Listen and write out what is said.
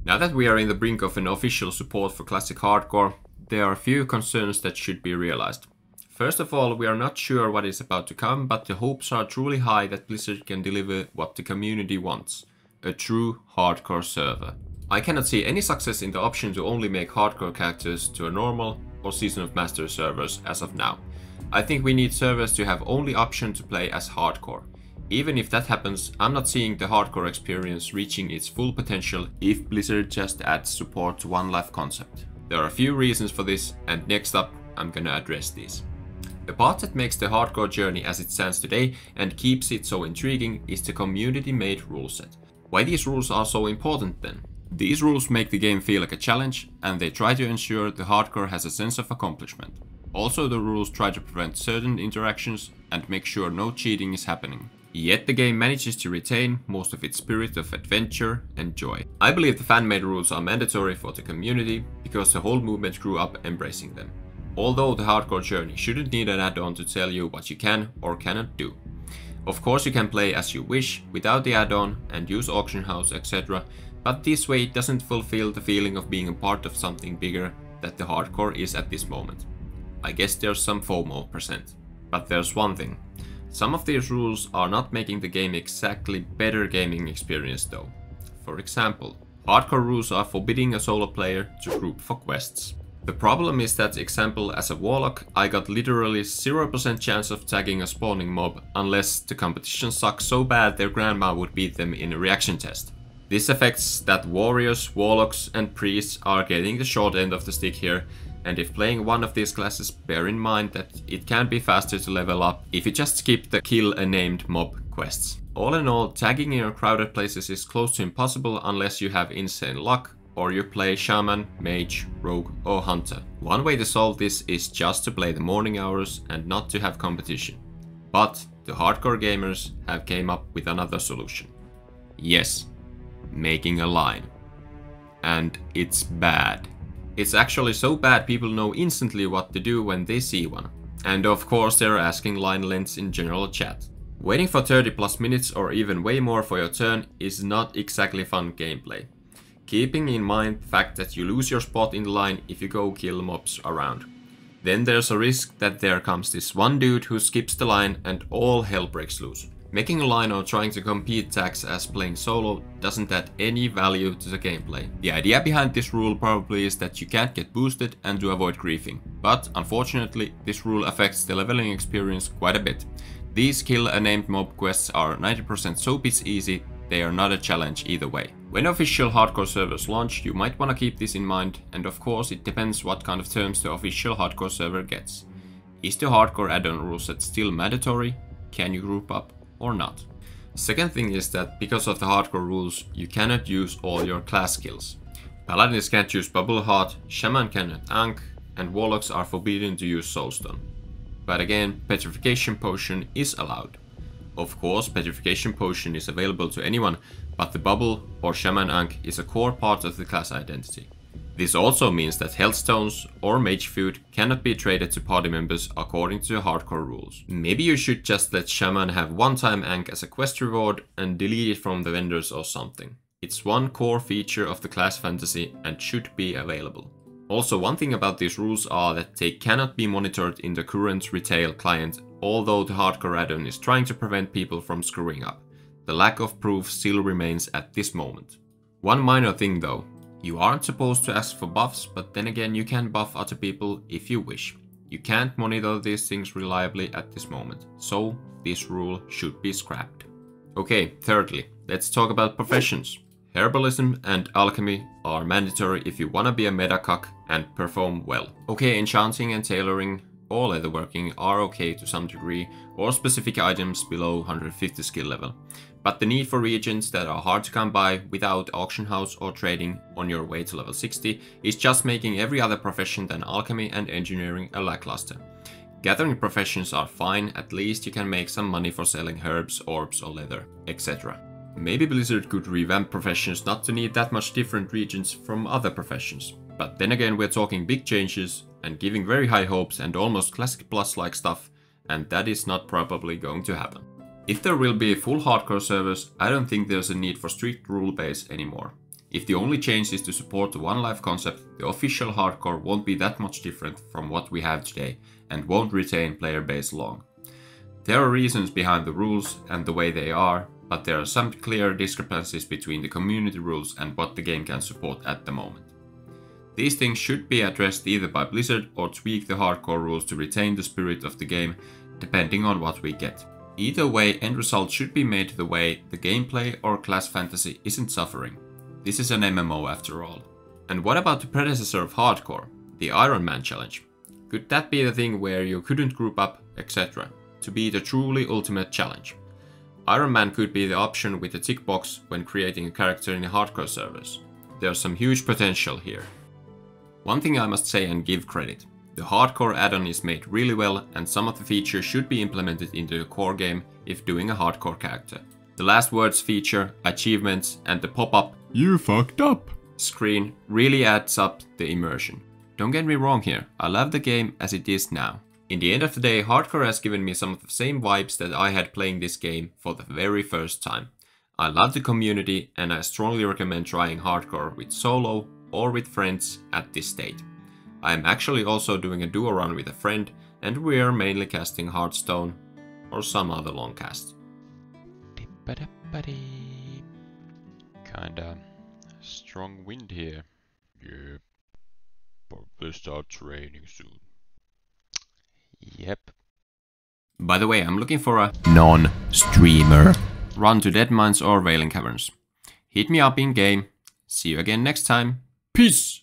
Now that we are in the brink of an official support for Classic Hardcore, there are a few concerns that should be realized. First of all, we are not sure what is about to come, but the hopes are truly high that Blizzard can deliver what the community wants. A true hardcore server. I cannot see any success in the option to only make hardcore characters to a normal or Season of Masters servers as of now. I think we need servers to have only option to play as hardcore. Even if that happens, I'm not seeing the hardcore experience reaching its full potential if Blizzard just adds support to One Life concept. There are a few reasons for this, and next up I'm gonna address these. The part that makes the hardcore journey as it stands today and keeps it so intriguing is the community-made rule set. Why these rules are so important then? These rules make the game feel like a challenge, and they try to ensure the hardcore has a sense of accomplishment. Also, the rules try to prevent certain interactions and make sure no cheating is happening. Yet the game manages to retain most of its spirit of adventure and joy. I believe the fan-made rules are mandatory for the community because the whole movement grew up embracing them. Although the hardcore journey shouldn't need an add-on to tell you what you can or cannot do. Of course you can play as you wish without the add-on and use auction house, etc. But this way it doesn't fulfill the feeling of being a part of something bigger that the hardcore is at this moment. I guess there's some FOMO %. But there's one thing. Some of these rules are not making the game exactly better gaming experience though. For example, hardcore rules are forbidding a solo player to group for quests. The problem is that, example, as a warlock, I got literally 0% chance of tagging a spawning mob unless the competition sucks so bad their grandma would beat them in a reaction test. This affects that warriors, warlocks and priests are getting the short end of the stick here, and if playing one of these classes, bear in mind that it can be faster to level up if you just skip the kill a named mob quests. All in all, tagging in crowded places is close to impossible unless you have insane luck, or you play shaman, mage, rogue or hunter. One way to solve this is just to play the morning hours and not to have competition. But the hardcore gamers have came up with another solution. Yes, making a line. And it's bad. It's actually so bad people know instantly what to do when they see one. And of course they're asking line lengths in general chat. Waiting for 30+ minutes or even way more for your turn is not exactly fun gameplay. Keeping in mind the fact that you lose your spot in the line if you go kill mobs around. Then there's a risk that there comes this one dude who skips the line and all hell breaks loose. Making a line or trying to compete tags as playing solo doesn't add any value to the gameplay. The idea behind this rule probably is that you can't get boosted and to avoid griefing. But unfortunately this rule affects the leveling experience quite a bit. These kill a named mob quests are 90% so it's easy, they are not a challenge either way. When official hardcore servers launch, you might wanna keep this in mind, and of course it depends what kind of terms the official hardcore server gets. Is the hardcore add-on rule set still mandatory? Can you group up or not? Second thing is that because of the hardcore rules, you cannot use all your class skills. Paladins can't use Bubble Heart, Shaman cannot Ankh, and Warlocks are forbidden to use Soulstone. But again, Petrification Potion is allowed. Of course, Petrification Potion is available to anyone, but the Bubble or Shaman Ankh is a core part of the class identity. This also means that Healthstones or Mage Food cannot be traded to party members according to the hardcore rules. Maybe you should just let Shaman have one-time Ankh as a quest reward and delete it from the vendors or something. It's one core feature of the class fantasy and should be available. Also, one thing about these rules are that they cannot be monitored in the current retail client, although the hardcore add-on is trying to prevent people from screwing up. The lack of proof still remains at this moment. One minor thing though, you aren't supposed to ask for buffs, but then again you can buff other people if you wish. You can't monitor these things reliably at this moment, so this rule should be scrapped. Okay, thirdly, let's talk about professions. Herbalism and alchemy are mandatory if you wanna be a meta cuck and perform well. Okay, enchanting and tailoring or leatherworking are okay to some degree, or specific items below 150 skill level. But the need for reagents that are hard to come by without auction house or trading on your way to level 60 is just making every other profession than alchemy and engineering a lackluster. Gathering professions are fine, at least you can make some money for selling herbs, orbs or leather, etc. Maybe Blizzard could revamp professions not to need that much different regions from other professions. But then again, we're talking big changes and giving very high hopes and almost Classic Plus like stuff, and that is not probably going to happen. If there will be full hardcore servers, I don't think there's a need for strict rule base anymore. If the only change is to support the one life concept, the official hardcore won't be that much different from what we have today and won't retain player base long. There are reasons behind the rules and the way they are, but there are some clear discrepancies between the community rules and what the game can support at the moment. These things should be addressed either by Blizzard or tweak the hardcore rules to retain the spirit of the game, depending on what we get. Either way, end result should be made the way the gameplay or class fantasy isn't suffering. This is an MMO after all. And what about the predecessor of hardcore, the Iron Man challenge? Could that be the thing where you couldn't group up, etc., to be the truly ultimate challenge? Iron Man could be the option with the tick box when creating a character in hardcore servers. There's some huge potential here. One thing I must say and give credit. The hardcore add-on is made really well and some of the features should be implemented into the core game if doing a hardcore character. The last words feature, achievements and the pop-up "You fucked up" screen really adds up the immersion. Don't get me wrong here, I love the game as it is now. In the end of the day, hardcore has given me some of the same vibes that I had playing this game for the very first time. I love the community and I strongly recommend trying hardcore with solo or with friends at this state. I am actually also doing a duo run with a friend and we are mainly casting Hearthstone or some other long cast. Kinda strong wind here. Yep. Probably starts raining soon. Yep. By the way, I'm looking for a non-streamer run to Dead Mines or Wailing Caverns. Hit me up in game. See you again next time. Peace!